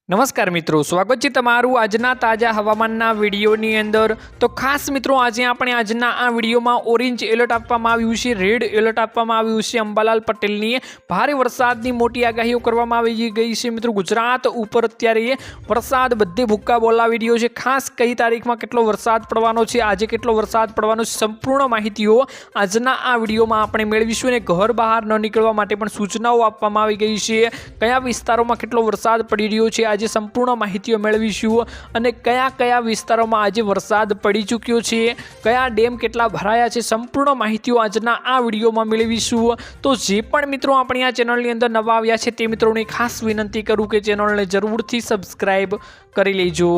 नमस्कार मित्रों, स्वागत है तमारू आजना ताजा हवामानना विडियोनी अंदर। तो खास मित्रों, आज આપણે આજના આ વિડિયોમાં ઓરેન્જ એલર્ટ આપવામાં આવ્યું છે, રેડ એલર્ટ આપવામાં આવ્યું છે। અંબાલાલ પટેલની ભારે વરસાદની મોટી આગાહીઓ કરવામાં આવી ગઈ છે। મિત્રો, ગુજરાત ઉપર અત્યારે વરસાદ બધે ભૂક્કા બોલાવી રહ્યો છે। ખાસ કઈ તારીખમાં કેટલો વરસાદ પડવાનો છે, આજે કેટલો વરસાદ પડવાનો છે, સંપૂર્ણ માહિતીઓ આજના આ વિડિયોમાં આપણે મેળવીશું। અને ઘર બહાર ન નીકળવા માટે પણ સૂચનાઓ આપવામાં આવી ગઈ છે। કયા વિસ્તારોમાં કેટલો વરસાદ પડી રહ્યો છે આજે સંપૂર્ણ માહિતીઓ મેળવીશું। અને કયા કયા વિસ્તારોમાં આજે વરસાદ પડી ચૂક્યો છે, કયા ડેમ કેટલા ભરાયા છે, સંપૂર્ણ માહિતીઓ આજના આ વિડીયોમાં મેળવીશું। તો જે પણ મિત્રો આપણી આ ચેનલની અંદર નવા આવ્યા છે તે મિત્રોને ખાસ વિનંતી કરું કે ચેનલને જરૂરથી સબસ્ક્રાઇબ કરી લેજો।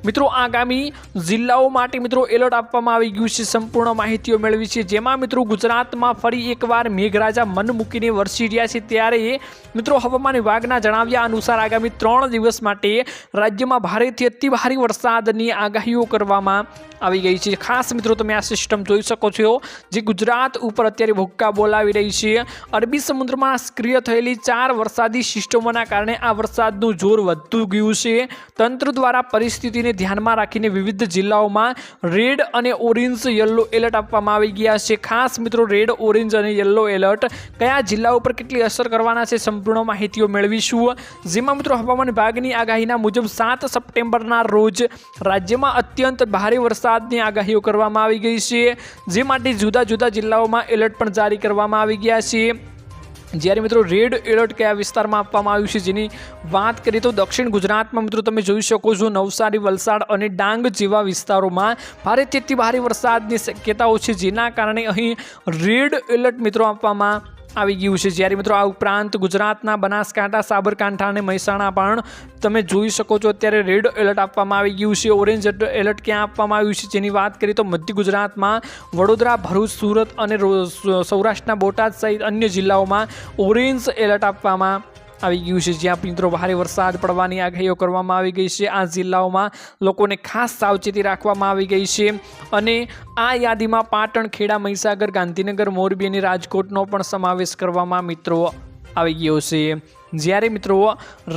મિત્રો, આગામી જિલ્લાઓ માટે મિત્રો એલર્ટ આપવામાં આવી ગયું છે, સંપૂર્ણ માહિતીઓ મેળવી છે। જેમાં મિત્રો ગુજરાતમાં ફરી એકવાર મેઘરાજા મન મૂકીને વરસી રહ્યા છે। ત્યારે મિત્રો હવામાન વિભાગના જણાવ્યા અનુસાર આગામી 3 દિવસ માટે રાજ્યમાં ભારેથી અતિ ભારે વરસાદની આગાહીઓ કરવામાં આવી ગઈ છે। ખાસ મિત્રો તમે આ સિસ્ટમ જોઈ શકો છો જે ગુજરાત ઉપર અત્યારે ભૂક્કા બોલાવી રહી છે। અરબી સમુદ્રમાં સક્રિય થયેલી 4 વરસાદી સિસ્ટમોના કારણે આ વરસાદનું જોર વધતું ગયું છે। તંત્ર દ્વારા પરિસ્થિતિને ધ્યાનમાં રાખીને વિવિધ જિલ્લાઓમાં રેડ અને ઓરેન્જ યલો એલર્ટ આપવામાં આવી ગયા છે। ખાસ મિત્રો, રેડ ઓરેન્જ અને યલો એલર્ટ કયા જિલ્લાઓ પર કેટલી અસર કરવાના છે સંપૂર્ણ માહિતીઓ મેળવીશું। જેમાં મિત્રો હવામાન વિભાગની આગાહીના મુજબ 7 સપ્ટેમ્બરના રોજ રાજ્યમાં અત્યંત ભારે વરસાદની આગાહીઓ કરવામાં આવી ગઈ છે, જે માટે જુદા જુદા જિલ્લાઓમાં એલર્ટ પણ જારી કરવામાં આવી ગયા છે। જ્યારે મિત્રો રેડ એલર્ટ કયા વિસ્તારમાં આપવામાં આવ્યું છે જેની વાત કરીએ તો દક્ષિણ ગુજરાતમાં મિત્રો તમે જોઈ શકો છો નવસારી, વલસાડ અને ડાંગ જેવા વિસ્તારોમાં ભારેથી અતિ ભારે વરસાદની શક્યતાઓ છે, જેના કારણે અહીં રેડ એલર્ટ મિત્રો આપવામાં આવી ગયું છે। જ્યારે મિત્રો આ ઉપરાંત ગુજરાતના બનાસકાંઠા, સાબરકાંઠા અને મહેસાણા પણ તમે જોઈ શકો છો અત્યારે રેડ એલર્ટ આપવામાં આવી ગયું છે। ઓરેન્જ એલર્ટ ક્યાં આપવામાં આવ્યું છે જેની વાત કરીએ તો મધ્ય ગુજરાતમાં વડોદરા, ભરૂચ, સુરત અને સૌરાષ્ટ્રના બોટાદ સહિત અન્ય જિલ્લાઓમાં ઓરેન્જ એલર્ટ આપવામાં આવી ગયું છે, જ્યાં મિત્રો ભારે વરસાદ પડવાની આગાહીઓ કરવામાં આવી ગઈ છે। આ જિલ્લાઓમાં લોકોને ખાસ સાવચેતી રાખવામાં આવી ગઈ છે। અને આ યાદીમાં પાટણ, ખેડા, મહીસાગર, ગાંધીનગર, મોરબી અને રાજકોટનો પણ સમાવેશ કરવામાં મિત્રો આવી ગયો છે। જ્યારે મિત્રો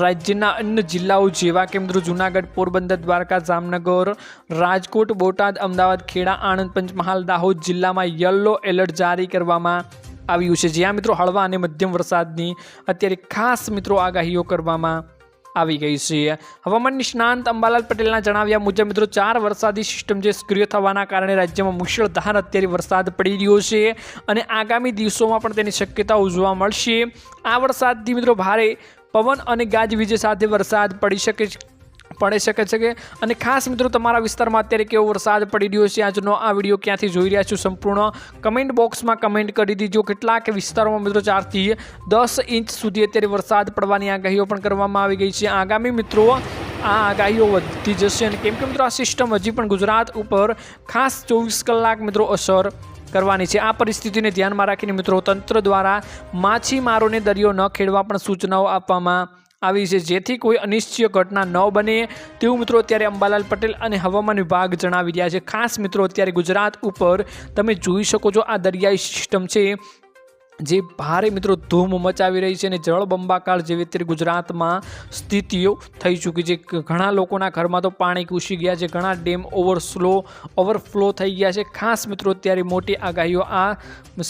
રાજ્યના અન્ય જિલ્લાઓ જેવા કે મિત્રો જૂનાગઢ, પોરબંદર, દ્વારકા, જામનગર, રાજકોટ, બોટાદ, અમદાવાદ, ખેડા, આણંદ, પંચમહાલ, દાહોદ જિલ્લામાં યલો એલર્ટ જારી કરવામાં આવ્યું છે, જ્યાં મિત્રો હળવા અને મધ્યમ વરસાદની અત્યારે ખાસ મિત્રો આગાહીઓ કરવામાં આવી ગઈ છે। હવામાન નિષ્ણાંત અંબાલાલ પટેલના જણાવ્યા મુજબ મિત્રો 4 વરસાદી સિસ્ટમ જે સક્રિય થવાના કારણે રાજ્યમાં મુશળધાર અત્યારે વરસાદ પડી રહ્યો છે અને આગામી દિવસોમાં પણ તેની શક્યતાઓ જોવા મળશે। આ વરસાદથી મિત્રો ભારે પવન અને ગાજવીજ સાથે વરસાદ પડી શકે છે। અને ખાસ મિત્રો તમારા વિસ્તારમાં અત્યારે કેવો વરસાદ પડી રહ્યો છે આજનો આ વિડીયો ક્યાંથી જોઈ રહ્યા છો સંપૂર્ણ કમેન્ટ બોક્સમાં કમેન્ટ કરી દીજો। કેટલાક વિસ્તારોમાં મિત્રો 4 થી 10 ઇંચ સુધી અત્યારે વરસાદ પડવાની આગાહીઓ પણ કરવામાં આવી ગઈ છે। આગામી મિત્રો આ આગાહીઓ વધતી જશે અને કેમ કે મિત્રો આ સિસ્ટમ હજી પણ ગુજરાત ઉપર ખાસ 24 કલાક મિત્રો અસર કરવાની છે। આ પરિસ્થિતિને ધ્યાનમાં રાખીને મિત્રો તંત્ર દ્વારા માછીમારોને દરિયો ન ખેડવા પણ સૂચનાઓ આપવામાં આવી છે, જેથી કોઈ અનિશ્ચિત ઘટના ન બને તેવું મિત્રો અત્યારે અંબાલાલ પટેલ અને હવામાન વિભાગ જણાવી રહ્યા છે। ખાસ મિત્રો અત્યારે ગુજરાત ઉપર તમે જોઈ શકો છો આ દરિયાઈ સિસ્ટમ છે જે ભારે મિત્રો ધૂમ મચાવી રહી છે અને જળબંબાકાર જેવી અત્યારે ગુજરાતમાં સ્થિતિઓ થઈ ચૂકી છે। ઘણા લોકોના ઘરમાં તો પાણી ઘૂસી ગયા છે, ઘણા ડેમ ઓવરફ્લો થઈ ગયા છે। ખાસ મિત્રો અત્યારે મોટી આગાહીઓ આ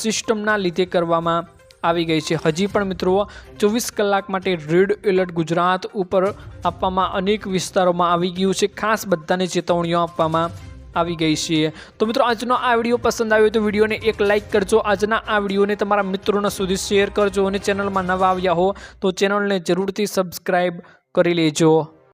સિસ્ટમના લીધે કરવામાં આવી ગઈ છે। હજી પણ મિત્રો 24 કલાક માટે રેડ એલર્ટ ગુજરાત ઉપર આપવામાં અનેક વિસ્તારોમાં આવી ગયું છે। ખાસ બધાને ચેતવણીઓ આપવામાં આવી ગઈ છે। તો મિત્રો આજનો આ વિડીયો પસંદ આવ્યો તો વિડીયોને એક લાઇક કરજો, આજના આ વિડીયોને તમારા મિત્રોના સુધી શેર કરજો અને ચેનલમાં નવા આવ્યા હો તો ચેનલને જરૂરથી સબસ્ક્રાઈબ કરી લેજો।